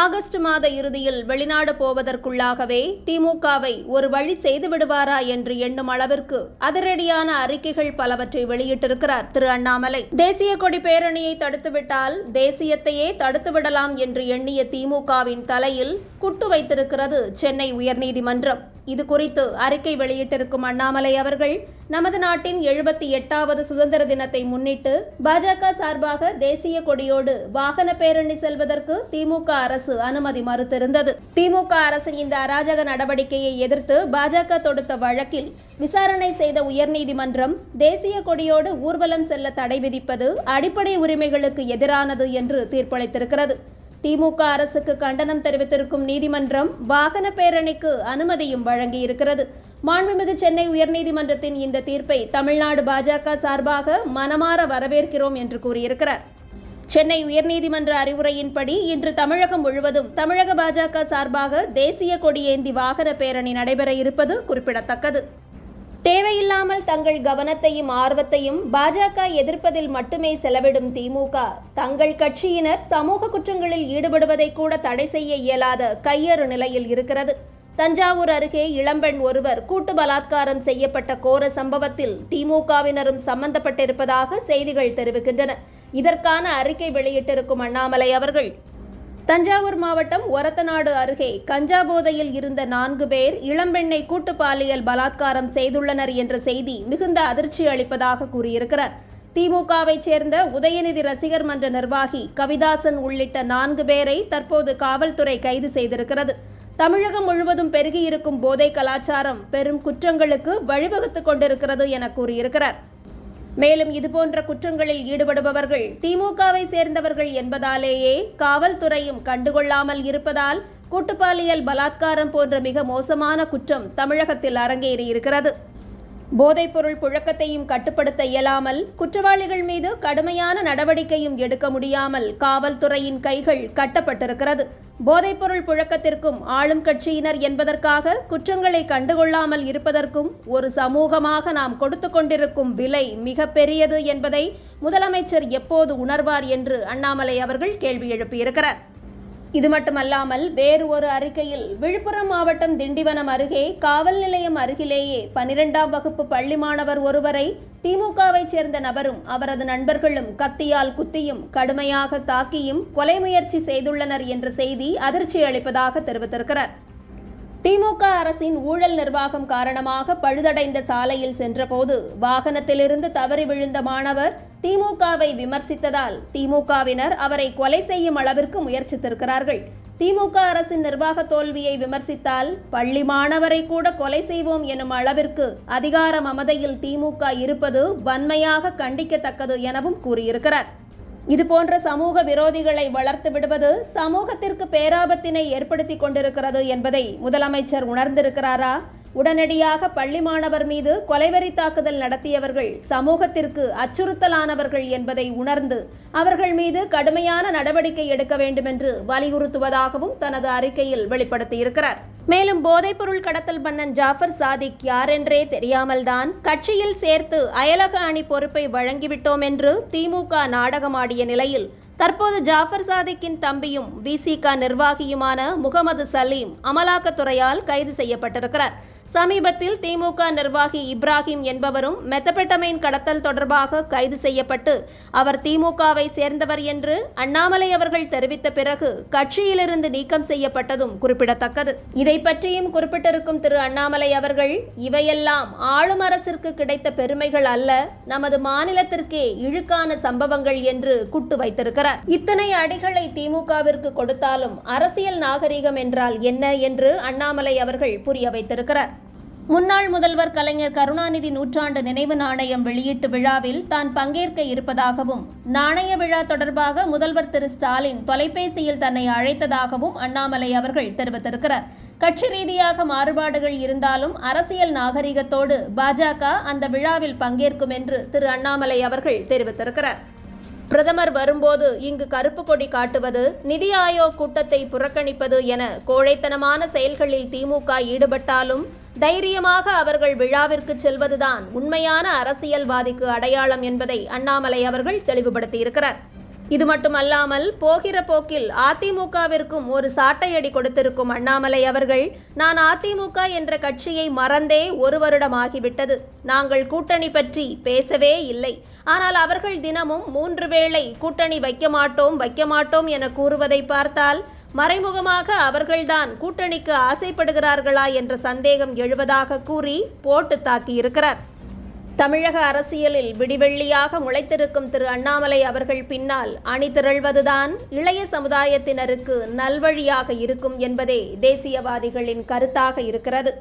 August மாத இறுதியில் வெளிநாடு போவதற்குள்ளாகவே திமுகவை ஒரு வழி செய்து விடுவாரா என்று எண்ணும் அளவிற்கு அதிரடியான அறிக்கைகள் பலவற்றை வெளியிட்டிருக்கிறார் திரு அண்ணாமலை. தேசிய கொடி பேரணியை தடுத்துவிட்டால் தேசியத்தையே தடுத்துவிடலாம் என்று எண்ணிய திமுகவின் தலையில் குட்டு வைத்திருக்கிறது சென்னை உயர்நீதிமன்றம். இது குறித்து அறிக்கை வெளியிட்டிருக்கும் அண்ணாமலை அவர்கள், நமது நாட்டின் 78வது சுதந்திர தினத்தை முன்னிட்டு பாஜக சார்பாக தேசிய கொடியோடு வாகன பேரணி செல்வதற்கு திமுக அரசு அனுமதி மறுத்திருந்தது. திமுக அரசின் இந்த அராஜக நடவடிக்கையை எதிர்த்து பாஜக தொடுத்த வழக்கில் விசாரணை செய்த உயர்நீதிமன்றம் தேசிய கொடியோடு ஊர்வலம் செல்ல தடை விதிப்பது அடிப்படை உரிமைகளுக்கு எதிரானது என்று தீர்ப்பளித்திருக்கிறது. திமுக அரசுக்கு கண்டனம் தெரிவித்திருக்கும் நீதிமன்றம் வாகன பேரணிக்கு அனுமதியும் வழங்கியிருக்கிறது. மாண்புமிகு சென்னை உயர்நீதிமன்றத்தின் இந்த தீர்ப்பை தமிழ்நாடு பாஜக சார்பாக மனமாற வரவேற்கிறோம் என்று கூறியிருக்கிறார். சென்னை உயர்நீதிமன்ற அறிவுரையின்படி இன்று தமிழகம் முழுவதும் தமிழக பாஜக சார்பாக தேசிய கொடியேந்தி வாகன பேரணி நடைபெற இருப்பது குறிப்பிடத்தக்கது. தேவையில்லாமல் தங்கள் கவனத்தையும் ஆர்வத்தையும் பாஜக எதிர்ப்பதில் மட்டுமே செலவிடும் திமுக தங்கள் கட்சியினர் சமூக குற்றங்களில் ஈடுபடுவதை கூட தடை செய்ய இயலாத கையறு நிலையில் இருக்கிறது. தஞ்சாவூர் அருகே இளம்பெண் ஒருவர் கூட்டு பலாத்காரம் செய்யப்பட்ட கோர சம்பவத்தில் திமுகவினரும் சம்பந்தப்பட்டிருப்பதாக செய்திகள் தெரிவிக்கின்றன. இதற்கான அறிக்கை வெளியிட்டிருக்கும் அண்ணாமலை அவர்கள், தஞ்சாவூர் மாவட்டம் ஒரத்தநாடு அருகே கஞ்சா போதையில் இருந்த 4 பேர் இளம்பெண்ணை கூட்டு பாலியல் பலாத்காரம் செய்துள்ளனர் என்ற செய்தி மிகுந்த அதிர்ச்சி அளிப்பதாக கூறியிருக்கிறார். திமுகவை சேர்ந்த உதயநிதி ரசிகர் மன்ற நிர்வாகி கவிதாசன் உள்ளிட்ட 4 பேரை தற்போது காவல்துறை கைது செய்திருக்கிறது. தமிழகம் முழுவதும் பெருகியிருக்கும் போதை கலாச்சாரம் பெரும் குற்றங்களுக்கு வழிவகுத்துக் கொண்டிருக்கிறது என கூறியிருக்கிறார். மேலும் இதுபோன்ற குற்றங்களில் ஈடுபடுபவர்கள் திமுகவை சேர்ந்தவர்கள் என்பதாலேயே காவல்துறையும் கண்டுகொள்ளாமல் இருப்பதால் கூட்டுப்பாலியல் பலாத்காரம் போன்ற மிக மோசமான குற்றம் தமிழகத்தில் அரங்கேறியிருக்கிறது. போதைப்பொருள் புழக்கத்தையும் கட்டுப்படுத்த இயலாமல் குற்றவாளிகள் மீது கடுமையான நடவடிக்கையும் எடுக்க முடியாமல் காவல்துறையின் கைகள் கட்டப்பட்டிருக்கிறது. போதைப்பொருள் புழக்கத்திற்கும் ஆளும் கட்சியினர் என்பதற்காக குற்றங்களை கண்டுகொள்ளாமல் இருப்பதற்கும் ஒரு சமூகமாக நாம் கொடுத்து கொண்டிருக்கும் விலை மிக பெரியது என்பதை முதலமைச்சர் எப்போது உணர்வார் என்று அண்ணாமலை அவர்கள் கேள்வி எழுப்பியிருக்கிறார். இது மட்டுமல்லாமல் வேறு ஒரு அறிக்கையில் விழுப்புரம் மாவட்டம் திண்டிவனம் அருகே காவல் நிலையம் அருகிலேயே 12ஆம் வகுப்பு பள்ளி மாணவர் ஒருவரை திமுகவை சேர்ந்த நபரும் அவரது நண்பர்களும் கத்தியால் குத்தியும் கடுமையாக தாக்கியும் கொலை முயற்சி செய்துள்ளனர் என்ற செய்தி அதிர்ச்சி அளிப்பதாக தெரிவித்திருக்கிறார். திமுக அரசின் ஊழல் நிர்வாகம் காரணமாக பழுதடைந்த சாலையில் சென்றபோது வாகனத்திலிருந்து தவறி விழுந்த மாணவர் திமுகவை விமர்சித்ததால் திமுகவினர் அவரை கொலை செய்யும் அளவிற்கு முயற்சித்திருக்கிறார்கள். திமுக அரசின் நிர்வாக தோல்வியை விமர்சித்தால் பள்ளி மாணவரை கூட கொலை செய்வோம் எனும் அளவிற்கு அதிகார மமதையில் திமுக இருப்பது வன்மையாக கண்டிக்கத்தக்கது எனவும் கூறியிருக்கிறார். இதுபோன்ற சமூக விரோதிகளை வளர்த்து விடுவது சமூகத்திற்கு பேராபத்தினை ஏற்படுத்தி கொண்டிருக்கிறது என்பதை முதலமைச்சர் உணர்ந்திருக்கிறாரா? உடனடியாக பள்ளி மாணவர் மீது கொலைவெறி தாக்குதல் நடத்தியவர்கள் சமூகத்திற்கு அச்சுறுத்தலானவர்கள் என்பதை உணர்ந்து அவர்கள் மீது கடுமையான நடவடிக்கை எடுக்க வேண்டும் என்று வலியுறுத்துவதாகவும் தனது அறிக்கையில் வெளிப்படுத்தியிருக்கிறார். மேலும் போதைப்பொருள் கடத்தல் மன்னன் ஜாஃபர் சாதிக் யாரென்றே தெரியாமல்தான் கட்சியில் சேர்த்து அயலக அணி பொறுப்பை வழங்கிவிட்டோம் என்று திமுக நாடகமாடிய நிலையில் தற்போது ஜாஃபர் சாதிக்கின் தம்பியும் விசிக நிர்வாகியுமான முகமது சலீம் அமலாக்கத்துறையால் கைது செய்யப்பட்டிருக்கிறார். சமீபத்தில் திமுக நிர்வாகி இப்ராஹிம் என்பவரும் மெத்தபெட்டமைன் கடத்தல் தொடர்பாக கைது செய்யப்பட்டு அவர் திமுகவை சேர்ந்தவர் என்று அண்ணாமலை அவர்கள் தெரிவித்த பிறகு கட்சியிலிருந்து நீக்கம் செய்யப்பட்டதும் குறிப்பிடத்தக்கது. இதை பற்றியும் குறிப்பிட்டிருக்கும் திரு அண்ணாமலை அவர்கள், இவையெல்லாம் ஆளும் அரசிற்கு கிடைத்த பெருமைகள் அல்ல, நமது மாநிலத்திற்கே இழுக்கான சம்பவங்கள் என்று குட்டு வைத்திருக்கிறார். இத்தனை அடிகளை திமுகவிற்கு கொடுத்தாலும் அரசியல் நாகரிகம் என்றால் என்ன என்று அண்ணாமலை அவர்கள் புரிய வைத்திருக்கிறார். முன்னாள் முதல்வர் கலைஞர் கருணாநிதி நூற்றாண்டு நினைவு நாணயம் வெளியீட்டு விழாவில் தான் பங்கேற்க இருப்பதாகவும் நாணய விழா தொடர்பாக முதல்வர் திரு ஸ்டாலின் தொலைபேசியில் தன்னை அழைத்ததாகவும் அண்ணாமலை அவர்கள் தெரிவித்திருக்கிறார். கட்சி ரீதியாக மாறுபாடுகள் இருந்தாலும் அரசியல் நாகரிகத்தோடு பாஜக அந்த விழாவில் பங்கேற்கும் என்று திரு அண்ணாமலை அவர்கள் தெரிவித்திருக்கிறார். பிரதமர் வரும்போது இங்கு கருப்பு கொடி காட்டுவது, நிதி ஆயோக் கூட்டத்தை புறக்கணிப்பது என கோழைத்தனமான செயல்களில் திமுக ஈடுபட்டாலும் தைரியமாக அவர்கள் விழாவிற்கு செல்வதுதான் உண்மையான அரசியல்வாதிக்கு அடையாளம் என்பதை அண்ணாமலை அவர்கள் தெளிவுபடுத்தியிருக்கிறார். இது மட்டுமல்லாமல் போகிற போக்கில் அதிமுகவிற்கும் ஒரு சாட்டையடி கொடுத்திருக்கும் அண்ணாமலை அவர்கள், நான் அதிமுக என்ற கட்சியை மறந்தே 1 வருடம் ஆகிவிட்டது. நாங்கள் கூட்டணி பற்றி பேசவே இல்லை. ஆனால் அவர்கள் தினமும் 3 வேளை கூட்டணி வைக்க மாட்டோம் என கூறுவதை பார்த்தால் மறைமுகமாக அவர்கள்தான் கூட்டணிக்கு ஆசைப்படுகிறார்களா என்ற சந்தேகம் எழுவதாக கூறி போட்டு தாக்கியிருக்கிறார். தமிழக அரசியலில் விடிவெள்ளியாக முளைத்திருக்கும் திரு அண்ணாமலை அவர்கள் பின்னால் அணி திரள்வதுதான் இளைய சமுதாயத்தினருக்கு நல்வழியாக இருக்கும் என்பதே தேசியவாதிகளின் கருத்தாக இருக்கிறது.